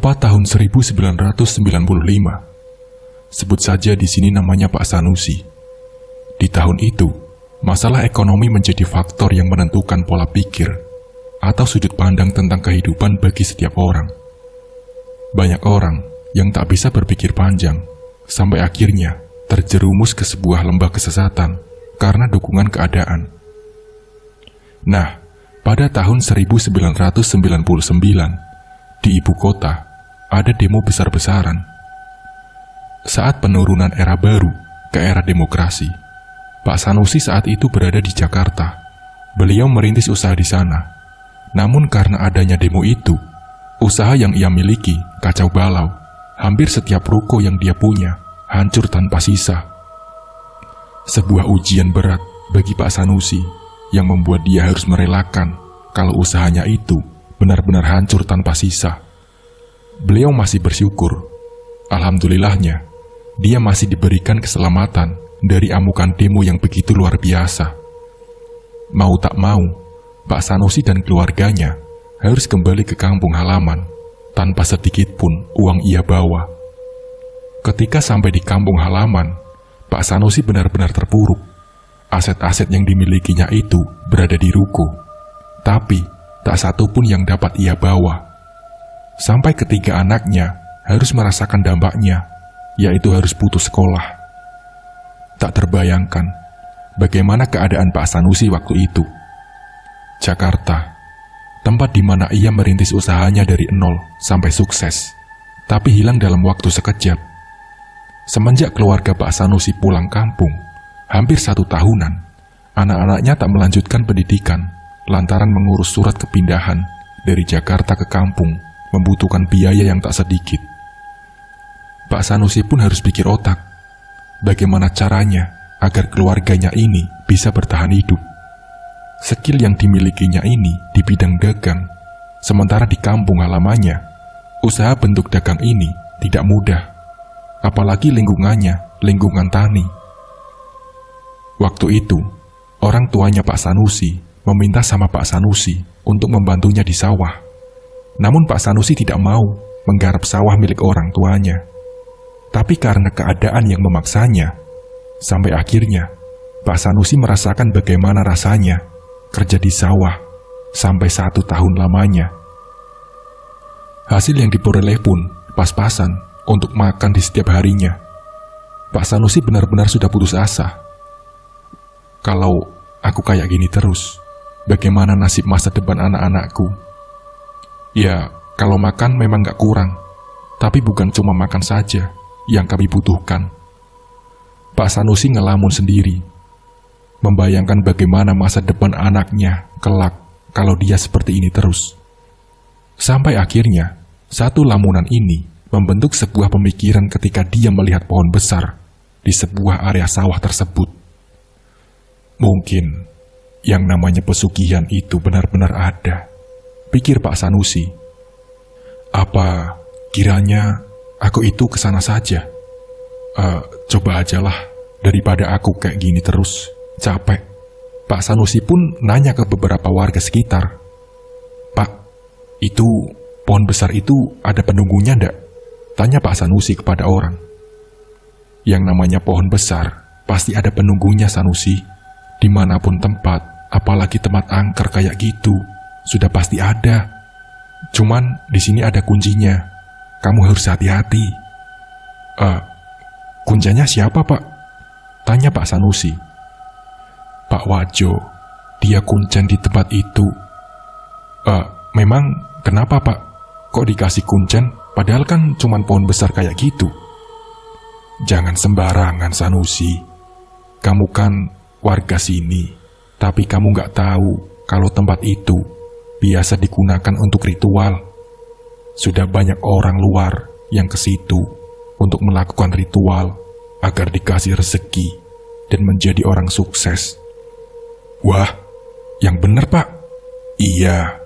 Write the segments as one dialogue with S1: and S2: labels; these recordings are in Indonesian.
S1: Tepat tahun 1995. Sebut saja di sini namanya Pak Sanusi. Di tahun itu, masalah ekonomi menjadi faktor yang menentukan pola pikir atau sudut pandang tentang kehidupan bagi setiap orang. Banyak orang yang tak bisa berpikir panjang sampai akhirnya terjerumus ke sebuah lembah kesesatan karena dukungan keadaan. Nah, pada tahun 1999, di ibu kota, ada demo besar-besaran. Saat penurunan era baru ke era demokrasi, Pak Sanusi saat itu berada di Jakarta. Beliau merintis usaha di sana. Namun karena adanya demo itu, usaha yang ia miliki kacau balau. Hampir setiap ruko yang dia punya hancur tanpa sisa. Sebuah ujian berat bagi Pak Sanusi yang membuat dia harus merelakan kalau usahanya itu benar-benar hancur tanpa sisa. Beliau masih bersyukur. Alhamdulillahnya, dia masih diberikan keselamatan dari amukan demo yang begitu luar biasa. Mau tak mau, Pak Sanusi dan keluarganya harus kembali ke kampung halaman tanpa sedikit pun uang ia bawa. Ketika sampai di kampung halaman, Pak Sanusi benar-benar terpuruk. Aset-aset yang dimilikinya itu berada di ruko, tapi tak satu pun yang dapat ia bawa. Sampai ketiga anaknya harus merasakan dampaknya, yaitu harus putus sekolah. Tak terbayangkan bagaimana keadaan Pak Sanusi waktu itu. Jakarta, tempat di mana ia merintis usahanya dari nol sampai sukses, tapi hilang dalam waktu sekejap. Semenjak keluarga Pak Sanusi pulang kampung, hampir 1 tahunan, anak-anaknya tak melanjutkan pendidikan lantaran mengurus surat kepindahan dari Jakarta ke kampung membutuhkan biaya yang tak sedikit. Pak Sanusi pun harus pikir otak, bagaimana caranya agar keluarganya ini bisa bertahan hidup. Skill yang dimilikinya ini di bidang dagang, sementara di kampung halamannya, usaha bentuk dagang ini tidak mudah, apalagi lingkungannya, lingkungan tani. Waktu itu, orang tuanya Pak Sanusi meminta sama Pak Sanusi untuk membantunya di sawah. Namun Pak Sanusi tidak mau menggarap sawah milik orang tuanya. Tapi karena keadaan yang memaksanya, sampai akhirnya Pak Sanusi merasakan bagaimana rasanya kerja di sawah sampai 1 tahun lamanya. Hasil yang diperoleh pun pas-pasan untuk makan di setiap harinya. Pak Sanusi benar-benar sudah putus asa. Kalau aku kayak gini terus, bagaimana nasib masa depan anak-anakku? Ya, kalau makan memang gak kurang, tapi bukan cuma makan saja yang kami butuhkan. Pak Sanusi ngelamun sendiri, membayangkan bagaimana masa depan anaknya kelak kalau dia seperti ini terus. Sampai akhirnya, satu lamunan ini membentuk sebuah pemikiran ketika dia melihat pohon besar di sebuah area sawah tersebut. Mungkin yang namanya pesugihan itu benar-benar ada, pikir Pak Sanusi. Apa kiranya aku itu kesana saja? Coba ajalah, daripada aku kayak gini terus, capek. Pak Sanusi pun nanya ke beberapa warga sekitar. Pak, itu pohon besar itu ada penunggunya ndak? Tanya Pak Sanusi kepada orang. Yang namanya pohon besar, pasti ada penunggunya Sanusi. Dimanapun tempat, apalagi tempat angker kayak gitu, sudah pasti ada. Cuman di sini ada kuncinya. Kamu harus hati-hati. Kuncinya siapa, Pak? Tanya Pak Sanusi. Pak Wajo, dia kuncen di tempat itu. Memang kenapa, Pak? Kok dikasih kuncen, padahal kan cuman pohon besar kayak gitu? Jangan sembarangan, Sanusi. Kamu kan warga sini, tapi kamu gak tahu kalau tempat itu biasa digunakan untuk ritual. Sudah banyak orang luar yang ke situ untuk melakukan ritual agar dikasih rezeki dan menjadi orang sukses. Wah, yang benar, Pak. Iya,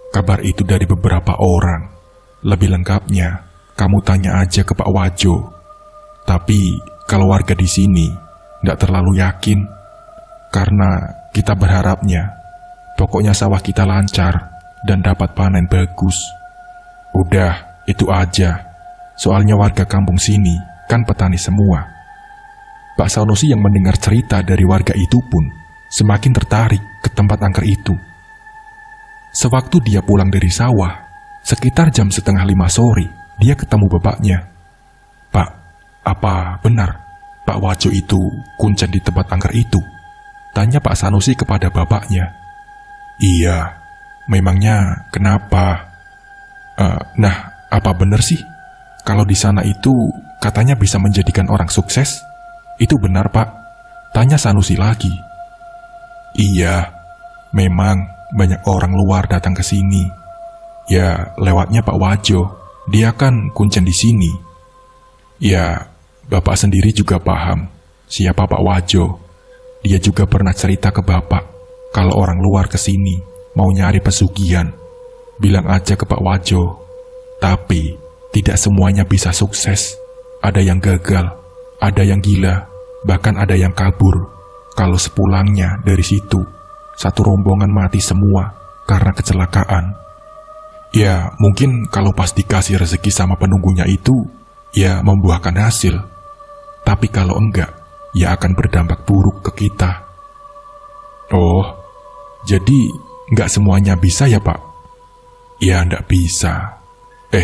S1: kabar itu dari beberapa orang. Lebih lengkapnya, kamu tanya aja ke Pak Wajo. Tapi kalau warga di sini nggak terlalu yakin, karena kita berharapnya pokoknya sawah kita lancar dan dapat panen bagus. Udah, Itu aja. Soalnya warga kampung sini kan petani semua. Pak Sanusi yang mendengar cerita dari warga itu pun semakin tertarik ke tempat angker itu. Sewaktu dia pulang dari sawah, sekitar jam 4:30 sore, dia ketemu bapaknya. "Pak, apa benar Pak Wajo itu kuncen di tempat angker itu?" tanya Pak Sanusi kepada bapaknya. "Iya, memangnya kenapa?" Nah, apa benar sih kalau di sana itu katanya bisa menjadikan orang sukses?" "Itu benar, Pak," tanya Sanusi lagi. "Iya, memang banyak orang luar datang ke sini. Ya, lewatnya Pak Wajo, dia kan kuncen di sini." "Ya, Bapak sendiri juga paham siapa Pak Wajo. Dia juga pernah cerita ke Bapak kalau orang luar ke sini mau nyari pesugihan. Bilang aja ke Pak Wajo. Tapi tidak semuanya bisa sukses. Ada yang gagal, ada yang gila, bahkan ada yang kabur. Kalau sepulangnya dari situ, satu rombongan mati semua karena kecelakaan. Ya, mungkin kalau pas dikasih rezeki sama penunggunya itu, ya membuahkan hasil. Tapi kalau enggak, ya akan berdampak buruk ke kita." "Oh, jadi enggak semuanya bisa ya, Pak?" "Ya, enggak bisa."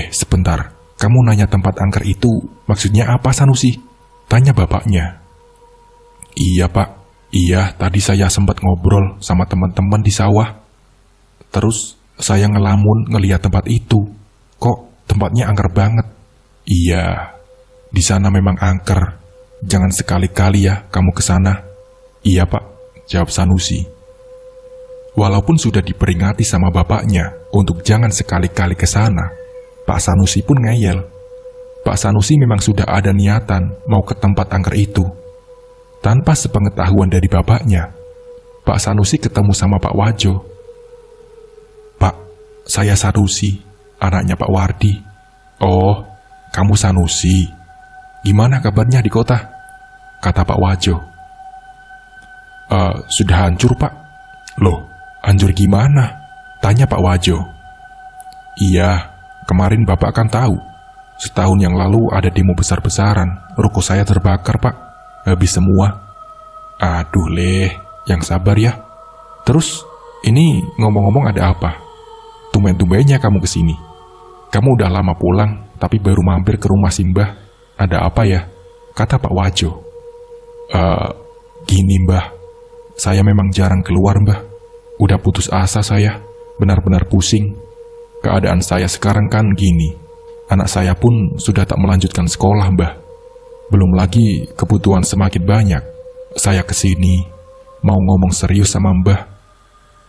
S1: Sebentar, kamu nanya tempat angker itu maksudnya apa, Sanusi?" tanya bapaknya. "Iya, Pak. Iya, tadi saya sempat ngobrol sama teman-teman di sawah. Terus saya ngelamun ngelihat tempat itu. Kok tempatnya angker banget?" "Iya, di sana memang angker. Jangan sekali-kali ya kamu ke sana." "Iya, Pak," jawab Sanusi. Walaupun sudah diperingati sama bapaknya untuk jangan sekali-kali ke sana, Pak Sanusi pun ngeyel. Pak Sanusi memang sudah ada niatan mau ke tempat angker itu. Tanpa sepengetahuan dari bapaknya, Pak Sanusi ketemu sama Pak Wajo. "Pak, saya Sanusi, anaknya Pak Wardi." "Oh, kamu Sanusi. Gimana kabarnya di kota?" kata Pak Wajo. Sudah hancur, Pak." "Loh, hancur gimana?" tanya Pak Wajo. "Iya, kemarin Bapak kan tahu. Setahun yang lalu ada demo besar-besaran. Ruko saya terbakar, Pak. Habis semua." "Aduh leh, yang sabar ya. Terus, ini ngomong-ngomong ada apa? Tumben-tumbennya kamu kesini. Kamu udah lama pulang, tapi baru mampir ke rumah Simbah. Ada apa ya?" kata Pak Wajo. Gini Mbah, saya memang jarang keluar Mbah. Udah putus asa saya, benar-benar pusing. Keadaan saya sekarang kan gini, anak saya pun sudah tak melanjutkan sekolah Mbah. Belum lagi kebutuhan semakin banyak. Saya kesini mau ngomong serius sama Mbah."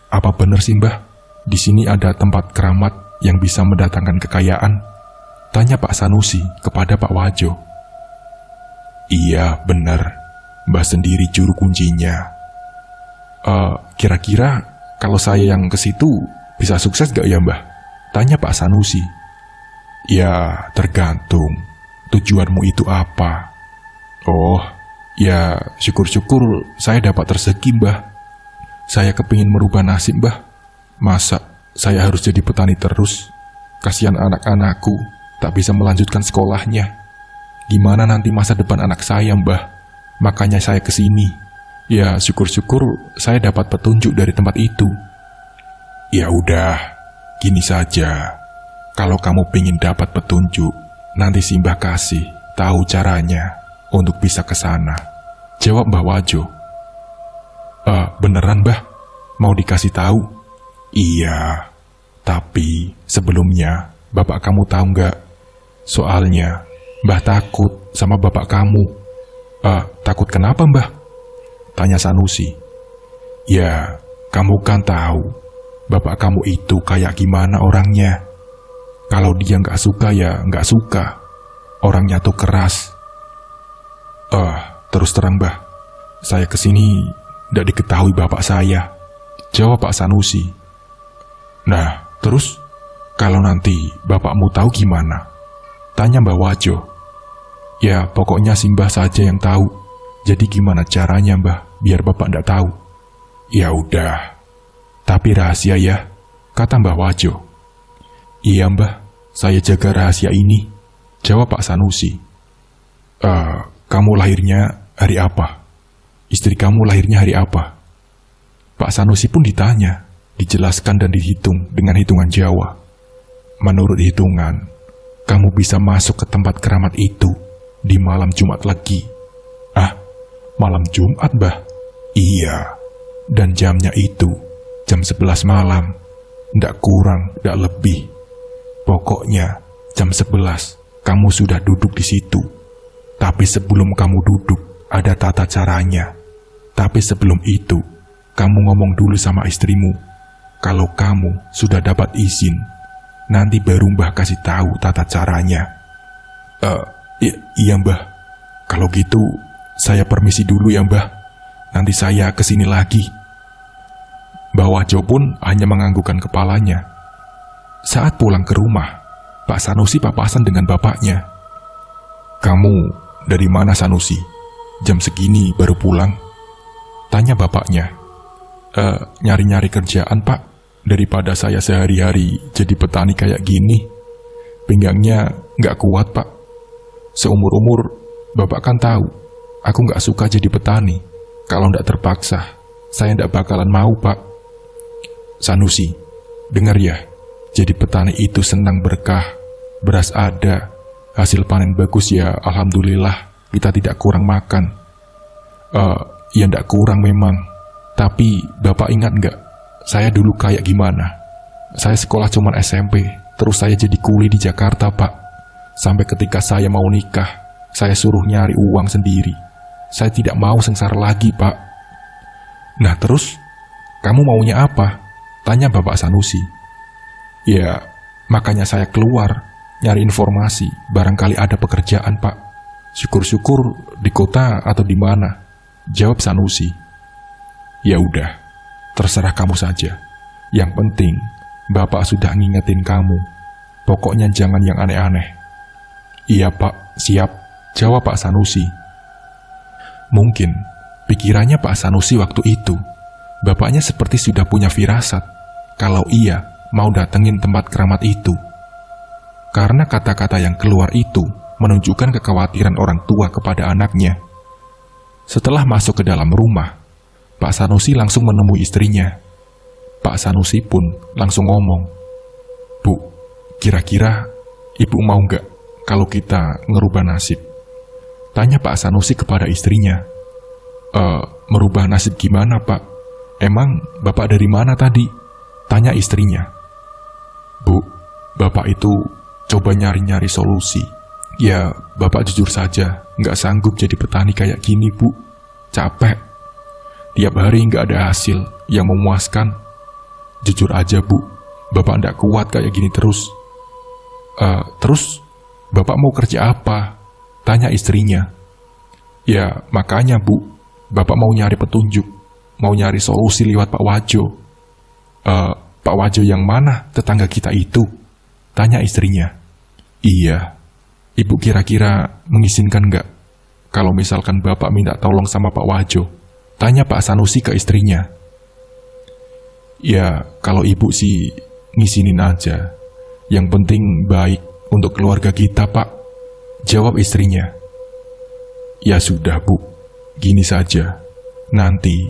S1: "Apa benar sih Mbah, di sini ada tempat keramat yang bisa mendatangkan kekayaan?" tanya Pak Sanusi kepada Pak Wajo. "Iya benar, Mbah sendiri juru kuncinya." Kira-kira kalau saya yang ke situ bisa sukses gak ya Mbah?" tanya Pak Sanusi. "Ya tergantung, tujuanmu itu apa?" "Oh, ya syukur-syukur saya dapat rezeki Mbah. Saya kepingin merubah nasib Mbah. Masa saya harus jadi petani terus? Kasihan anak-anakku tak bisa melanjutkan sekolahnya. Gimana nanti masa depan anak saya Mbah? Makanya saya kesini. Ya syukur-syukur saya dapat petunjuk dari tempat itu." "Ya udah, gini saja. Kalau kamu pingin dapat petunjuk, nanti Simbah kasih tahu caranya untuk bisa ke sana," jawab Mbah Wajo. Beneran Mbah? Mau dikasih tahu?" "Iya, tapi sebelumnya bapak kamu tahu nggak? Soalnya Mbah takut sama bapak kamu." Takut kenapa Mbah?" tanya Sanusi. "Ya, kamu kan tahu bapak kamu itu kayak gimana orangnya. Kalau dia nggak suka ya nggak suka. Orangnya tuh keras." Terus terang Mbah, saya kesini nggak diketahui bapak saya," jawab Pak Sanusi. "Nah, terus kalau nanti bapakmu tahu gimana?" tanya Mbah Wajo. "Ya, pokoknya Simbah saja yang tahu. Jadi gimana caranya Mbah biar bapak nggak tahu?" "Ya udah, tapi rahasia ya," kata Mbah Wajo. "Iya Mbah, saya jaga rahasia ini, jawab Pak Sanusi. Kamu lahirnya hari apa? Istri kamu lahirnya hari apa? Pak Sanusi pun ditanya, dijelaskan dan dihitung dengan hitungan Jawa. Menurut hitungan, kamu bisa masuk ke tempat keramat itu di malam Jumat Legi. Malam Jumat, Mbah? Iya, dan jamnya itu jam 11 malam. Ndak kurang, ndak lebih. Pokoknya jam 11 kamu sudah duduk di situ. Tapi sebelum kamu duduk, ada tata caranya. Tapi sebelum itu, kamu ngomong dulu sama istrimu. Kalau kamu sudah dapat izin, nanti baru Mbah kasih tahu tata caranya. Iya Mbah. Kalau gitu, saya permisi dulu ya Mbah. Nanti saya kesini lagi. Mbah Wajo pun hanya menganggukkan kepalanya. Saat pulang ke rumah, Pak Sanusi papasan dengan bapaknya. Kamu dari mana Sanusi? Jam segini baru pulang? Tanya bapaknya. Nyari-nyari kerjaan Pak. Daripada saya sehari-hari jadi petani kayak gini, pinggangnya nggak kuat Pak. Seumur-umur Bapak kan tahu, aku nggak suka jadi petani. Kalau nggak terpaksa, saya nggak bakalan mau Pak. Sanusi, dengar ya, jadi petani itu senang berkah. Beras ada, hasil panen bagus ya alhamdulillah, kita tidak kurang makan. Ya nggak kurang memang, tapi Bapak ingat nggak, saya dulu kayak gimana? Saya sekolah cuman SMP, terus saya jadi kuli di Jakarta Pak. Sampai ketika saya mau nikah, saya suruh nyari uang sendiri. Saya tidak mau sengsara lagi Pak. Nah terus, kamu maunya apa? Tanya Bapak Sanusi. Ya, makanya saya keluar, nyari informasi, barangkali ada pekerjaan Pak. Syukur-syukur di kota atau di mana? Jawab Sanusi. Ya udah, terserah kamu saja. Yang penting, Bapak sudah ngingetin kamu. Pokoknya jangan yang aneh-aneh. Iya Pak, siap, jawab Pak Sanusi. Mungkin, pikirannya Pak Sanusi waktu itu, bapaknya seperti sudah punya firasat, kalau ia mau datengin tempat keramat itu. Karena kata-kata yang keluar itu menunjukkan kekhawatiran orang tua kepada anaknya. Setelah masuk ke dalam rumah, Pak Sanusi langsung menemui istrinya. Pak Sanusi pun langsung ngomong, Bu, kira-kira Ibu mau nggak kalau kita ngerubah nasib? Tanya Pak Sanusi kepada istrinya. Merubah nasib gimana Pak? Emang Bapak dari mana tadi? Tanya istrinya. Bu, Bapak itu coba nyari-nyari solusi. Ya, Bapak jujur saja, nggak sanggup jadi petani kayak gini Bu. Capek. Tiap hari nggak ada hasil yang memuaskan. Jujur aja Bu, Bapak nggak kuat kayak gini terus. Terus Bapak mau kerja apa? Tanya istrinya. Ya, makanya Bu, Bapak mau nyari petunjuk, mau nyari solusi lewat Pak Wajo. Pak Wajo yang mana tetangga kita itu? Tanya istrinya. Iya, Ibu kira-kira mengizinkan nggak kalau misalkan Bapak minta tolong sama Pak Wajo? Tanya Pak Sanusi ke istrinya. Ya, kalau Ibu sih ngizinin aja. Yang penting baik untuk keluarga kita Pak, jawab istrinya. Ya sudah Bu, gini saja. Nanti,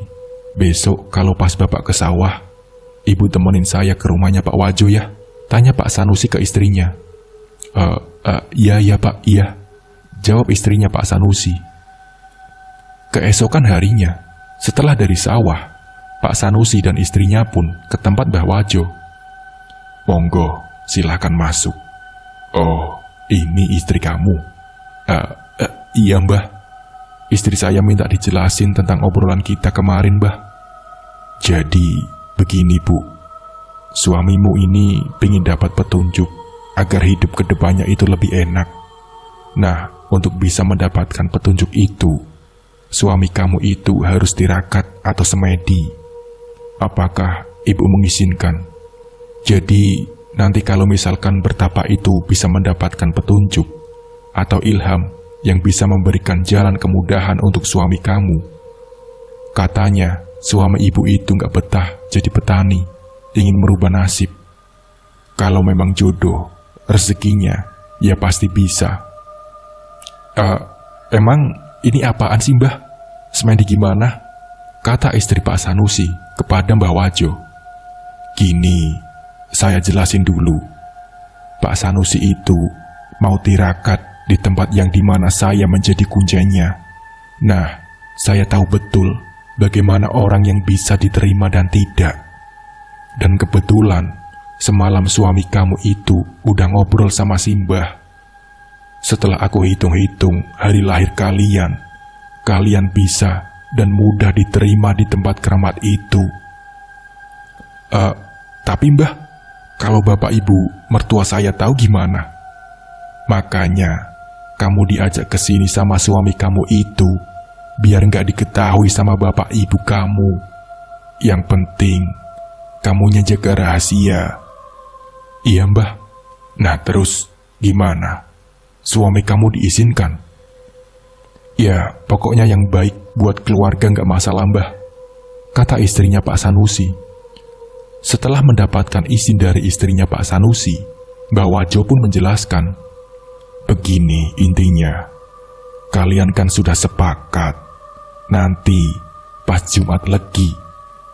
S1: besok kalau pas Bapak ke sawah, Ibu temenin saya ke rumahnya Pak Wajo ya? Tanya Pak Sanusi ke istrinya. Iya Pak, iya. Jawab istrinya Pak Sanusi. Keesokan harinya, setelah dari sawah, Pak Sanusi dan istrinya pun ke tempat Mbah Wajo. Monggo, silakan masuk. Oh, ini istri kamu? Iya Mbah. Istri saya minta dijelasin tentang obrolan kita kemarin Mbah. Jadi, begini Bu. Suamimu ini ingin dapat petunjuk agar hidup kedepannya itu lebih enak. Nah, untuk bisa mendapatkan petunjuk itu, suami kamu itu harus tirakat atau semedi. Apakah Ibu mengizinkan? Jadi, nanti kalau misalkan bertapa itu bisa mendapatkan petunjuk atau ilham yang bisa memberikan jalan kemudahan untuk suami kamu. Katanya, suami Ibu itu nggak betah jadi petani, ingin merubah nasib. Kalau memang jodoh, rezekinya ya pasti bisa. Emang ini apaan sih Mbah? Semedi gimana? Kata istri Pak Sanusi kepada Mbah Wajo. Gini, saya jelasin dulu. Pak Sanusi itu mau tirakat di tempat yang dimana saya menjadi kunjanya. Nah, saya tahu betul bagaimana orang yang bisa diterima dan tidak. Dan kebetulan semalam suami kamu itu udah ngobrol sama Simbah. Setelah aku hitung-hitung hari lahir kalian, kalian bisa dan mudah diterima di tempat keramat itu. Tapi Mbah, kalau bapak ibu mertua saya tahu gimana? Makanya kamu diajak ke sini sama suami kamu itu, biar nggak diketahui sama bapak ibu kamu. Yang penting kamunya jaga rahasia. Iya Mbah. Nah terus gimana? Suami kamu diizinkan? Ya pokoknya yang baik buat keluarga nggak masalah Mbah, kata istrinya Pak Sanusi. Setelah mendapatkan izin dari istrinya Pak Sanusi, Mbah Wajo pun menjelaskan. Begini intinya, kalian kan sudah sepakat. Nanti pas Jumat Legi,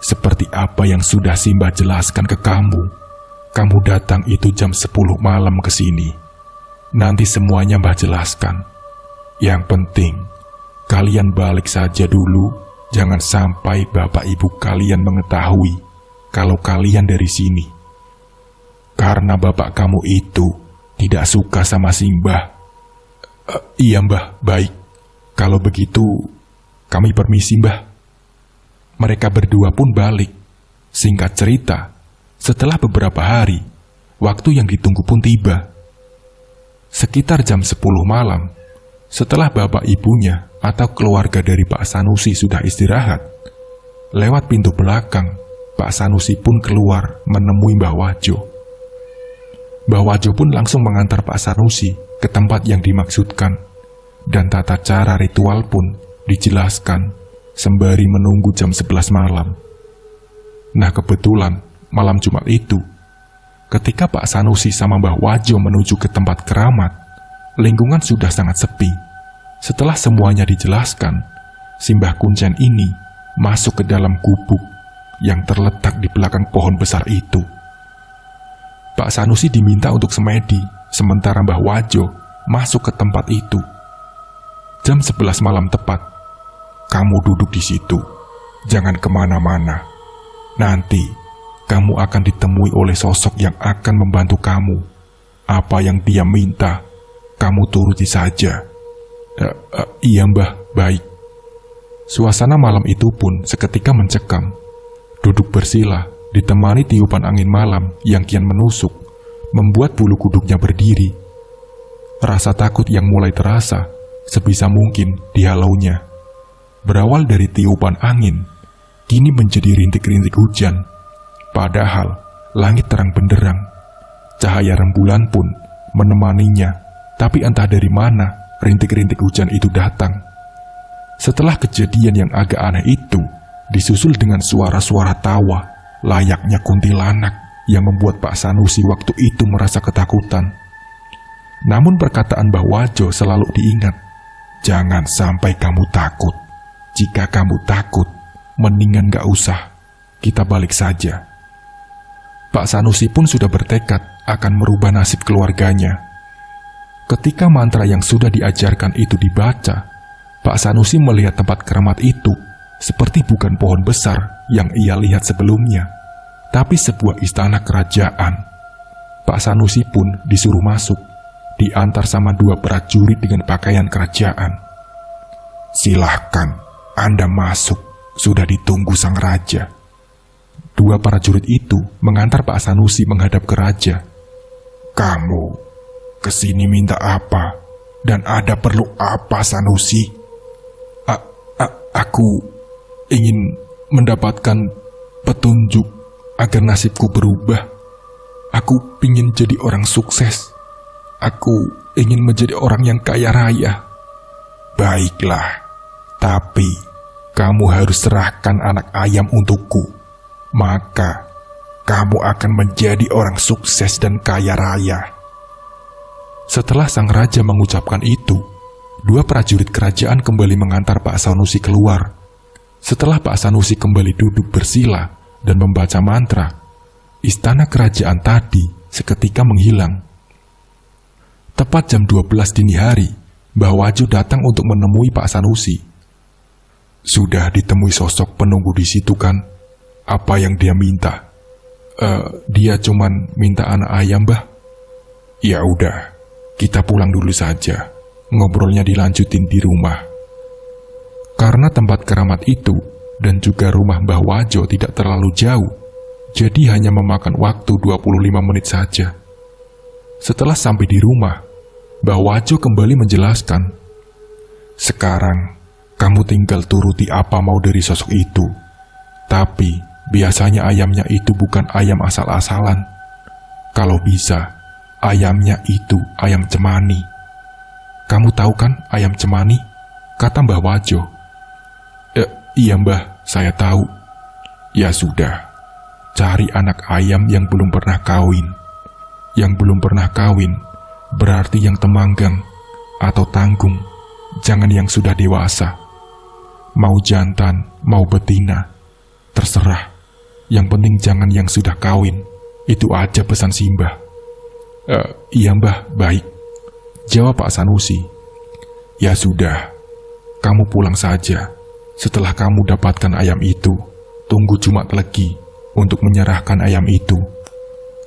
S1: seperti apa yang sudah Simbah jelaskan ke kamu datang itu jam 10 malam ke sini. Nanti semuanya Mbah jelaskan. Yang penting, kalian balik saja dulu. Jangan sampai bapak ibu kalian mengetahui kalau kalian dari sini. Karena bapak kamu itu tidak suka sama Simbah. Iya Mbah, baik. Kalau begitu, kami permisi Mbah. Mereka berdua pun balik. Singkat cerita, setelah beberapa hari, waktu yang ditunggu pun tiba. Sekitar jam 10 malam, setelah bapak ibunya atau keluarga dari Pak Sanusi sudah istirahat, lewat pintu belakang, Pak Sanusi pun keluar menemui Mbah Wajo. Mbah Wajo pun langsung mengantar Pak Sanusi ke tempat yang dimaksudkan, dan tata cara ritual pun dijelaskan sembari menunggu jam 11 malam. Nah kebetulan malam Jumat itu, ketika Pak Sanusi sama Mbah Wajo menuju ke tempat keramat, lingkungan sudah sangat sepi. Setelah semuanya dijelaskan, Simbah Kuncen ini masuk ke dalam gubuk yang terletak di belakang pohon besar itu. Pak Sanusi diminta untuk semedi, sementara Mbah Wajo masuk ke tempat itu. Jam 11 malam tepat, kamu duduk di situ, jangan kemana-mana. Nanti kamu akan ditemui oleh sosok yang akan membantu kamu. Apa yang dia minta, kamu turuti saja. Iya Mbah, baik. Suasana malam itu pun seketika mencekam. Duduk bersila, ditemani tiupan angin malam yang kian menusuk, membuat bulu kuduknya berdiri. Rasa takut yang mulai terasa, sebisa mungkin dihalaunya. Berawal dari tiupan angin, kini menjadi rintik-rintik hujan. Padahal langit terang benderang. Cahaya rembulan pun menemaninya, tapi entah dari mana rintik-rintik hujan itu datang. Setelah kejadian yang agak aneh itu, disusul dengan suara-suara tawa layaknya kuntilanak yang membuat Pak Sanusi waktu itu merasa ketakutan. Namun perkataan Mbah Wajo selalu diingat, jangan sampai kamu takut. Jika kamu takut, mendingan gak usah, kita balik saja. Pak Sanusi pun sudah bertekad akan merubah nasib keluarganya. Ketika mantra yang sudah diajarkan itu dibaca, Pak Sanusi melihat tempat keramat itu seperti bukan pohon besar yang ia lihat sebelumnya, tapi sebuah istana kerajaan. Pak Sanusi pun disuruh masuk, diantar sama 2 prajurit dengan pakaian kerajaan. Silahkan, Anda masuk, sudah ditunggu sang raja. 2 prajurit itu mengantar Pak Sanusi menghadap ke raja. Kamu kesini minta apa? Dan ada perlu apa, Sanusi? Aku ingin mendapatkan petunjuk agar nasibku berubah. Aku ingin jadi orang sukses. Aku ingin menjadi orang yang kaya raya. Baiklah, tapi kamu harus serahkan anak ayam untukku. Maka kamu akan menjadi orang sukses dan kaya raya. Setelah sang raja mengucapkan itu, dua prajurit kerajaan kembali mengantar Pak Sanusi keluar. Setelah Pak Sanusi kembali duduk bersila dan membaca mantra, istana kerajaan tadi seketika menghilang. Tepat jam 12 dini hari, Mbah Wajo datang untuk menemui Pak Sanusi. Sudah ditemui sosok penunggu di situ kan? Apa yang dia minta? Dia cuman minta anak ayam, Mbah. Ya udah, kita pulang dulu saja. Ngobrolnya dilanjutin di rumah. Karena tempat keramat itu dan juga rumah Mbah Wajo tidak terlalu jauh, jadi hanya memakan waktu 25 menit saja. Setelah sampai di rumah, Mbah Wajo kembali menjelaskan, "Sekarang, kamu tinggal turuti apa mau dari sosok itu. Tapi, biasanya ayamnya itu bukan ayam asal-asalan. Kalau bisa, ayamnya itu ayam cemani." "Kamu tahu kan ayam cemani?" kata Mbah Wajo. Iya Mbah, saya tahu." "Ya sudah, cari anak ayam yang belum pernah kawin. Yang belum pernah kawin berarti yang temanggang atau tanggung, jangan yang sudah dewasa. Mau jantan, mau betina, terserah. Yang penting jangan yang sudah kawin. Itu aja pesan si Mbah." Iya Mbah, baik," jawab Pak Sanusi. "Ya sudah, kamu pulang saja. Setelah kamu dapatkan ayam itu, tunggu Jumat Legi untuk menyerahkan ayam itu.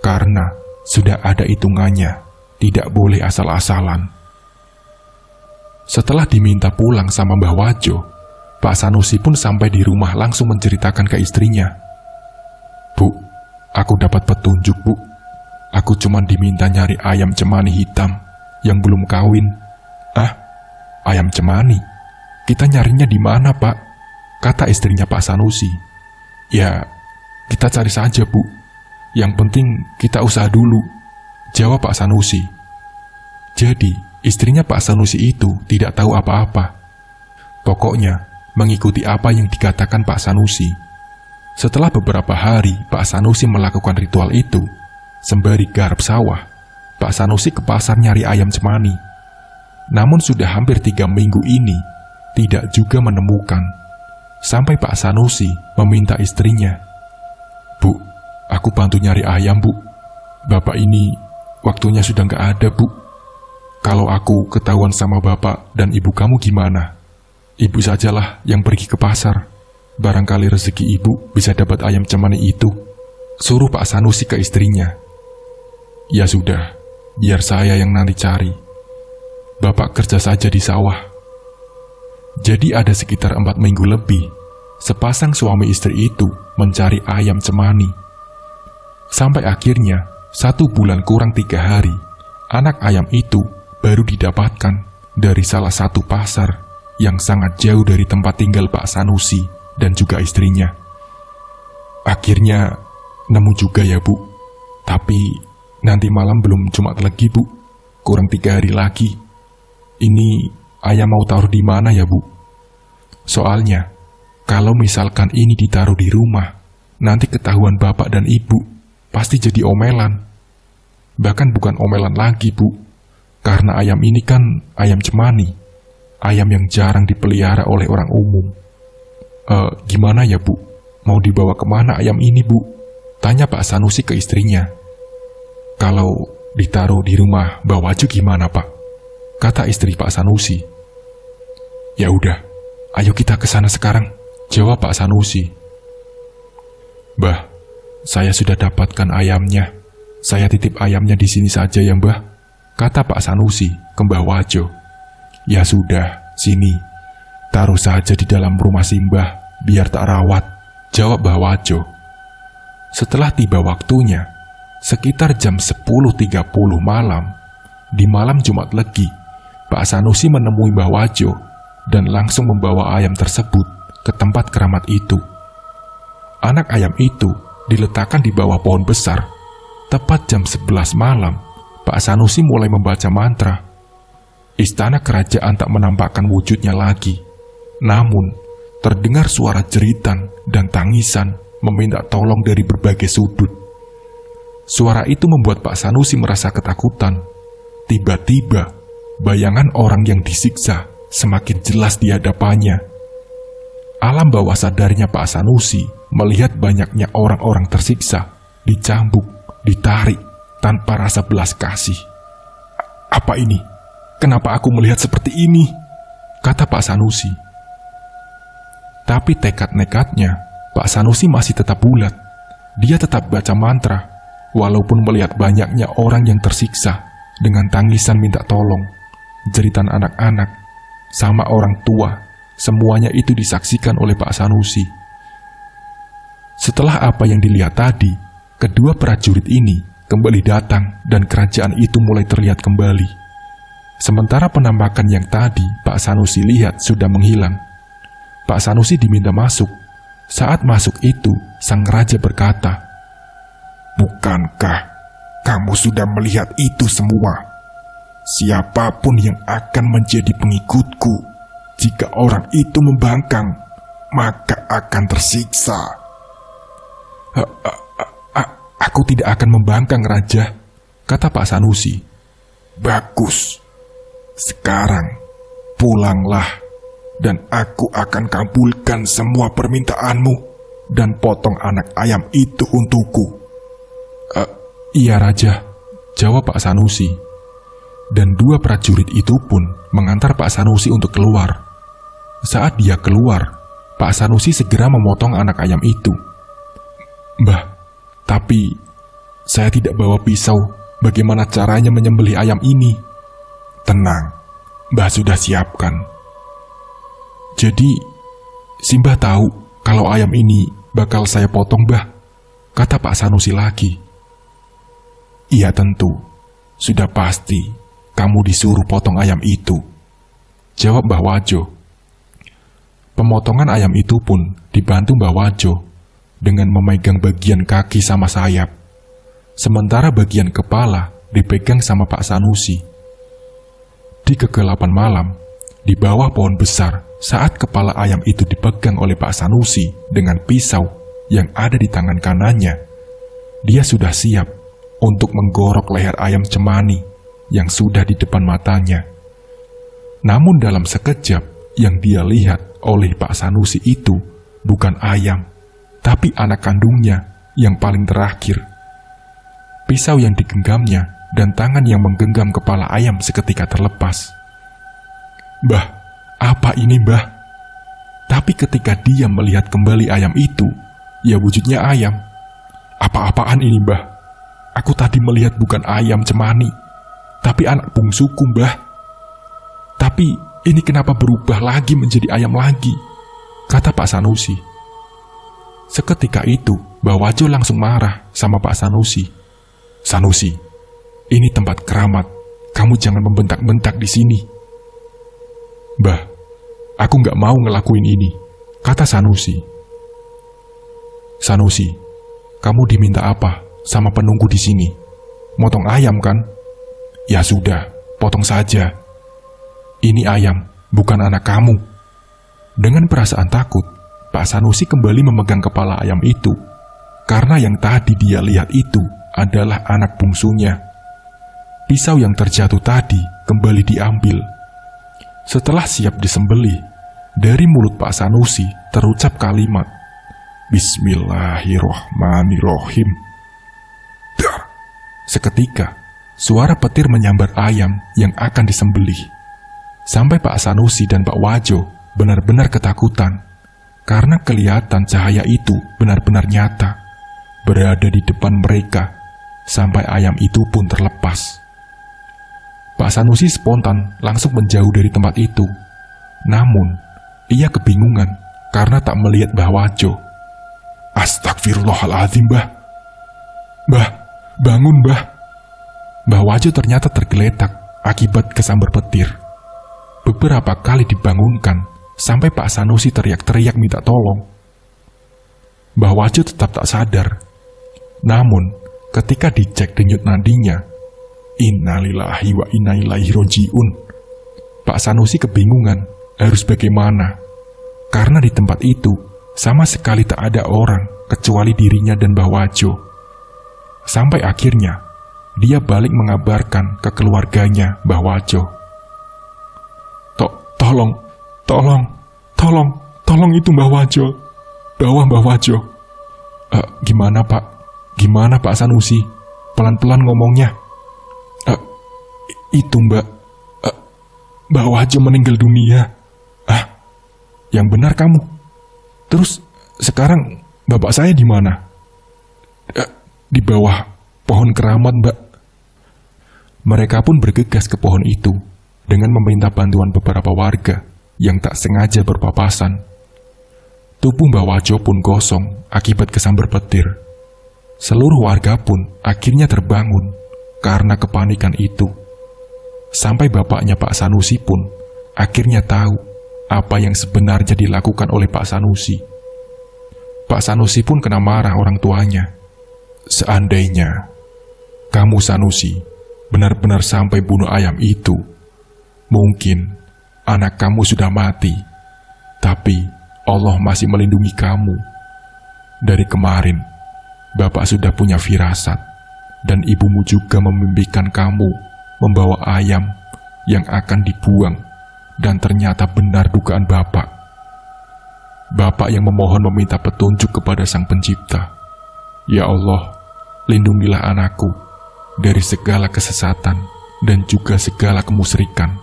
S1: Karena sudah ada hitungannya, tidak boleh asal-asalan." Setelah diminta pulang sama Mbah Wajo, Pak Sanusi pun sampai di rumah langsung menceritakan ke istrinya. "Bu, aku dapat petunjuk, Bu. Aku cuma diminta nyari ayam cemani hitam yang belum kawin." "Ah, ayam cemani? Kita nyarinya di mana, Pak?" kata istrinya Pak Sanusi. "Ya, kita cari saja, Bu. Yang penting kita usaha dulu," jawab Pak Sanusi. Jadi, istrinya Pak Sanusi itu tidak tahu apa-apa. Pokoknya, mengikuti apa yang dikatakan Pak Sanusi. Setelah beberapa hari Pak Sanusi melakukan ritual itu, sembari garap sawah, Pak Sanusi ke pasar nyari ayam cemani. Namun sudah hampir 3 minggu ini, tidak juga menemukan. Sampai Pak Sanusi meminta istrinya, "Bu, aku bantu nyari ayam, Bu. Bapak ini waktunya sudah nggak ada, Bu. Kalau aku ketahuan sama bapak dan ibu kamu gimana? Ibu sajalah yang pergi ke pasar. Barangkali rezeki ibu bisa dapat ayam cemani itu," suruh Pak Sanusi ke istrinya. "Ya sudah, biar saya yang nanti cari. Bapak kerja saja di sawah." Jadi ada sekitar 4 minggu lebih, sepasang suami istri itu mencari ayam cemani. Sampai akhirnya, 1 bulan kurang 3 hari, anak ayam itu baru didapatkan dari salah satu pasar yang sangat jauh dari tempat tinggal Pak Sanusi dan juga istrinya. "Akhirnya nemu juga ya, Bu. Tapi nanti malam belum Jumat Legi, Bu. Kurang 3 hari lagi. Ini ayam mau taruh di mana ya, Bu? Soalnya, kalau misalkan ini ditaruh di rumah, nanti ketahuan bapak dan ibu, pasti jadi omelan. Bahkan bukan omelan lagi, Bu. Karena ayam ini kan ayam cemani, ayam yang jarang dipelihara oleh orang umum." Gimana ya, Bu? Mau dibawa kemana ayam ini, Bu?" tanya Pak Sanusi ke istrinya. "Kalau ditaruh di rumah Mbah Wajo gimana, Pak?" kata istri Pak Sanusi. "Ya udah, ayo kita ke sana sekarang," jawab Pak Sanusi. "Mbah, saya sudah dapatkan ayamnya. Saya titip ayamnya di sini saja ya, Mbah," kata Pak Sanusi ke Mbah Wajo. "Ya sudah, sini. Taruh saja di dalam rumah si Mbah, biar tak rawat," jawab Mbah Wajo. Setelah tiba waktunya, sekitar jam 10.30 malam, di malam Jumat Legi, Pak Sanusi menemui Mbah Wajo dan langsung membawa ayam tersebut ke tempat keramat itu. Anak ayam itu diletakkan di bawah pohon besar. Tepat jam 11 malam, Pak Sanusi mulai membaca mantra. Istana kerajaan tak menampakkan wujudnya lagi. Namun, terdengar suara jeritan dan tangisan meminta tolong dari berbagai sudut. Suara itu membuat Pak Sanusi merasa ketakutan. tiba-tiba bayangan orang yang disiksa semakin jelas di hadapannya. Alam bawah sadarnya Pak Sanusi melihat banyaknya orang-orang tersiksa, dicambuk, ditarik, tanpa rasa belas kasih. Apa ini? Kenapa aku melihat seperti ini? Kata Pak Sanusi. Tapi tekad-nekadnya, Pak Sanusi masih tetap bulat. Dia tetap baca mantra, walaupun melihat banyaknya orang yang tersiksa dengan tangisan minta tolong, jeritan anak-anak, sama orang tua, semuanya itu disaksikan oleh Pak Sanusi. Setelah apa yang dilihat tadi, kedua prajurit ini kembali datang dan kerajaan itu mulai terlihat kembali. Sementara penampakan yang tadi Pak Sanusi lihat sudah menghilang. Pak Sanusi diminta masuk. Saat masuk itu, sang raja berkata, "Bukankah kamu sudah melihat itu semua? Siapapun yang akan menjadi pengikutku, jika orang itu membangkang, maka akan tersiksa." Aku tidak akan membangkang, Raja, kata Pak Sanusi. Bagus. Sekarang pulanglah dan aku akan kabulkan semua permintaanmu dan potong anak ayam itu untukku. Iya, Raja, jawab Pak Sanusi. Dan dua prajurit itu pun mengantar Pak Sanusi untuk keluar. Saat dia keluar, Pak Sanusi segera memotong anak ayam itu. Mbah, tapi saya tidak bawa pisau. Bagaimana caranya menyembelih ayam ini? Tenang, Mbah sudah siapkan. Jadi, si Mbah tahu kalau ayam ini bakal saya potong, Mbah, kata Pak Sanusi lagi. Iya tentu, sudah pasti kamu disuruh potong ayam itu, jawab Mbah Wajo. Pemotongan ayam itu pun dibantu Mbah Wajo dengan memegang bagian kaki sama sayap, sementara bagian kepala dipegang sama Pak Sanusi. Di kegelapan malam, di bawah pohon besar, saat kepala ayam itu dipegang oleh Pak Sanusi dengan pisau yang ada di tangan kanannya, dia sudah siap untuk menggorok leher ayam cemani yang sudah di depan matanya. Namun dalam sekejap yang dia lihat oleh Pak Sanusi itu bukan ayam, tapi anak kandungnya yang paling terakhir. Pisau yang digenggamnya dan tangan yang menggenggam kepala ayam seketika terlepas. Mbah, apa ini, Mbah? Tapi ketika dia melihat kembali ayam itu, ya wujudnya ayam. Apa-apaan ini, Mbah? Aku tadi melihat bukan ayam cemani, tapi anak bungsuku, Mbah. Tapi ini kenapa berubah lagi menjadi ayam lagi? Kata Pak Sanusi. Seketika itu, Mbah Wajo langsung marah sama Pak Sanusi. Sanusi, ini tempat keramat. Kamu jangan membentak-bentak di sini. Mbah, aku nggak mau ngelakuin ini, kata Sanusi. Sanusi, kamu diminta apa sama penunggu di sini? Motong ayam kan? Ya sudah, potong saja. Ini ayam, bukan anak kamu. Dengan perasaan takut, Pak Sanusi kembali memegang kepala ayam itu, karena yang tadi dia lihat itu adalah anak bungsunya. Pisau yang terjatuh tadi kembali diambil. Setelah siap disembelih, dari mulut Pak Sanusi terucap kalimat, Bismillahirrohmanirrohim. Dar! Seketika, suara petir menyambar ayam yang akan disembelih. Sampai Pak Sanusi dan Pak Wajo benar-benar ketakutan, karena kelihatan cahaya itu benar-benar nyata, berada di depan mereka, sampai ayam itu pun terlepas. Pak Sanusi spontan langsung menjauh dari tempat itu. Namun, ia kebingungan karena tak melihat Mbah Wajo. Astagfirullahaladzim, Mbah. Mbah, bangun, Mbah. Mbah Wajo ternyata tergeletak akibat kesambar petir. Beberapa kali dibangunkan sampai Pak Sanusi teriak-teriak minta tolong. Mbah Wajo tetap tak sadar. Namun, ketika dicek denyut nadinya, Innalillahi wa inna ilaihi roji'un. Pak Sanusi kebingungan harus bagaimana, karena di tempat itu sama sekali tak ada orang kecuali dirinya dan Mbah Wajo. Sampai akhirnya dia balik mengabarkan ke keluarganya Mbah Wajo. Tolong itu Mbah Wajo. Bawa Mbah Wajo. Gimana Pak? Gimana Pak Sanusi? Pelan-pelan ngomongnya. Itu Mbah Wajo meninggal dunia. Yang benar kamu. Terus sekarang bapak saya di mana? Di bawah pohon keramat, Mbak. Mereka pun bergegas ke pohon itu dengan meminta bantuan beberapa warga yang tak sengaja berpapasan. Tubuh Mbah Wajo pun gosong akibat kesambar petir. Seluruh warga pun akhirnya terbangun karena kepanikan itu. Sampai bapaknya Pak Sanusi pun akhirnya tahu apa yang sebenarnya dilakukan oleh Pak Sanusi. Pak Sanusi pun kena marah orang tuanya. Seandainya kamu Sanusi benar-benar sampai bunuh ayam itu, mungkin anak kamu sudah mati, tapi Allah masih melindungi kamu. Dari kemarin, Bapak sudah punya firasat, dan ibumu juga memimpikan kamu membawa ayam yang akan dibuang, dan ternyata benar dugaan Bapak. Bapak yang memohon meminta petunjuk kepada Sang Pencipta. Ya Allah, lindungilah anakku dari segala kesesatan dan juga segala kemusyrikan.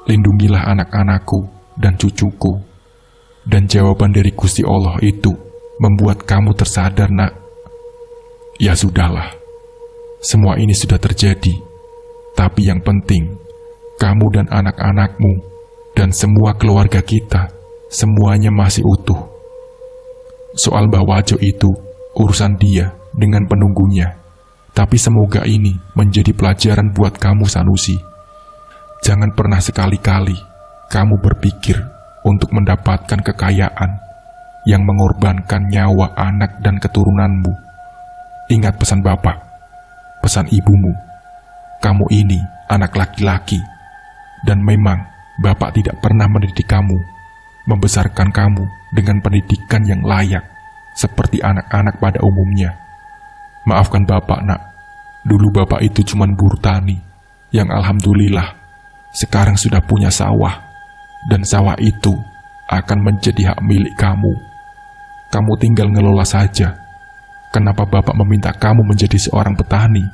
S1: Lindungilah anak-anakku dan cucuku. Dan jawaban dari Gusti Allah itu membuat kamu tersadar, Nak. Ya sudahlah, semua ini sudah terjadi. Tapi yang penting, kamu dan anak-anakmu dan semua keluarga kita, semuanya masih utuh. Soal Mbah Wajo itu, urusan dia dengan penunggunya. Tapi semoga ini menjadi pelajaran buat kamu Sanusi. Jangan pernah sekali-kali kamu berpikir untuk mendapatkan kekayaan yang mengorbankan nyawa anak dan keturunanmu. Ingat pesan Bapak, pesan ibumu. Kamu ini anak laki-laki, dan memang Bapak tidak pernah mendidik kamu, membesarkan kamu dengan pendidikan yang layak, seperti anak-anak pada umumnya. Maafkan Bapak, Nak. Dulu Bapak itu cuma buruh tani, yang alhamdulillah sekarang sudah punya sawah, dan sawah itu akan menjadi hak milik kamu. Kamu tinggal ngelola saja. Kenapa Bapak meminta kamu menjadi seorang petani?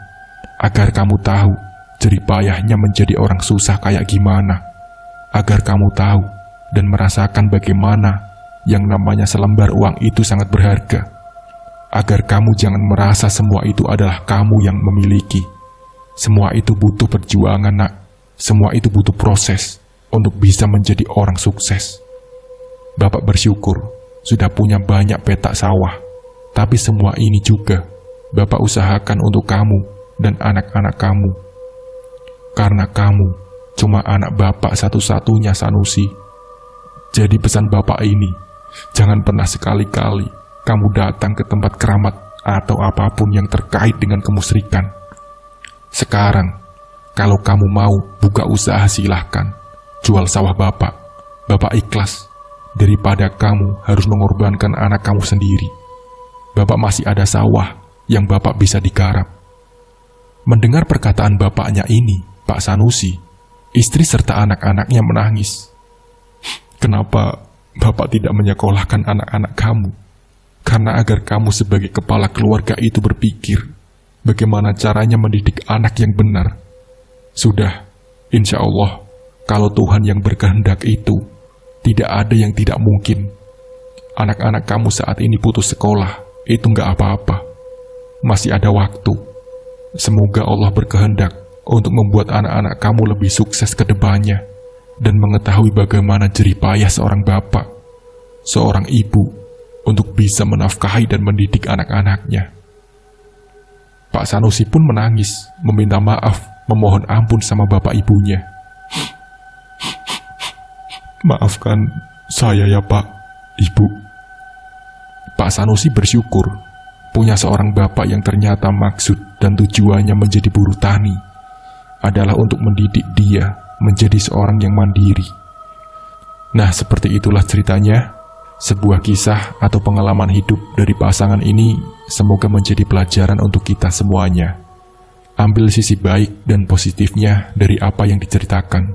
S1: Agar kamu tahu jerih payahnya menjadi orang susah kayak gimana. Agar kamu tahu dan merasakan bagaimana yang namanya selembar uang itu sangat berharga. Agar kamu jangan merasa semua itu adalah kamu yang memiliki. Semua itu butuh perjuangan, Nak. Semua itu butuh proses untuk bisa menjadi orang sukses. Bapak bersyukur sudah punya banyak petak sawah. Tapi semua ini juga Bapak usahakan untuk kamu dan anak-anak kamu. Karena kamu cuma anak Bapak satu-satunya, Sanusi. Jadi pesan Bapak ini, jangan pernah sekali-kali kamu datang ke tempat keramat atau apapun yang terkait dengan kemusyrikan. Sekarang, kalau kamu mau buka usaha silahkan. Jual sawah Bapak. Bapak ikhlas daripada kamu harus mengorbankan anak kamu sendiri. Bapak masih ada sawah yang Bapak bisa digarap. Mendengar perkataan bapaknya ini, Pak Sanusi, istri serta anak-anaknya menangis. Kenapa Bapak tidak menyekolahkan anak-anak kamu? Karena agar kamu sebagai kepala keluarga itu berpikir bagaimana caranya mendidik anak yang benar. Sudah, insya Allah, kalau Tuhan yang berkehendak itu, tidak ada yang tidak mungkin. Anak-anak kamu saat ini putus sekolah, itu nggak apa-apa. Masih ada waktu. Semoga Allah berkehendak untuk membuat anak-anak kamu lebih sukses ke depannya dan mengetahui bagaimana jerih payah seorang bapak, seorang ibu, untuk bisa menafkahi dan mendidik anak-anaknya. Pak Sanusi pun menangis, meminta maaf, memohon ampun sama bapak ibunya. Maafkan saya ya Pak, Ibu. Pak Sanusi bersyukur punya seorang bapak yang ternyata maksud dan tujuannya menjadi buruh tani adalah untuk mendidik dia menjadi seorang yang mandiri. Nah, seperti itulah ceritanya. Sebuah kisah atau pengalaman hidup dari pasangan ini semoga menjadi pelajaran untuk kita semuanya. Ambil sisi baik dan positifnya dari apa yang diceritakan.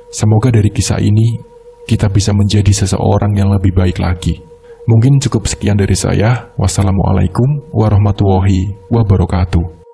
S1: Semoga dari kisah ini, kita bisa menjadi seseorang yang lebih baik lagi. Mungkin cukup sekian dari saya. Wassalamualaikum warahmatullahi wabarakatuh.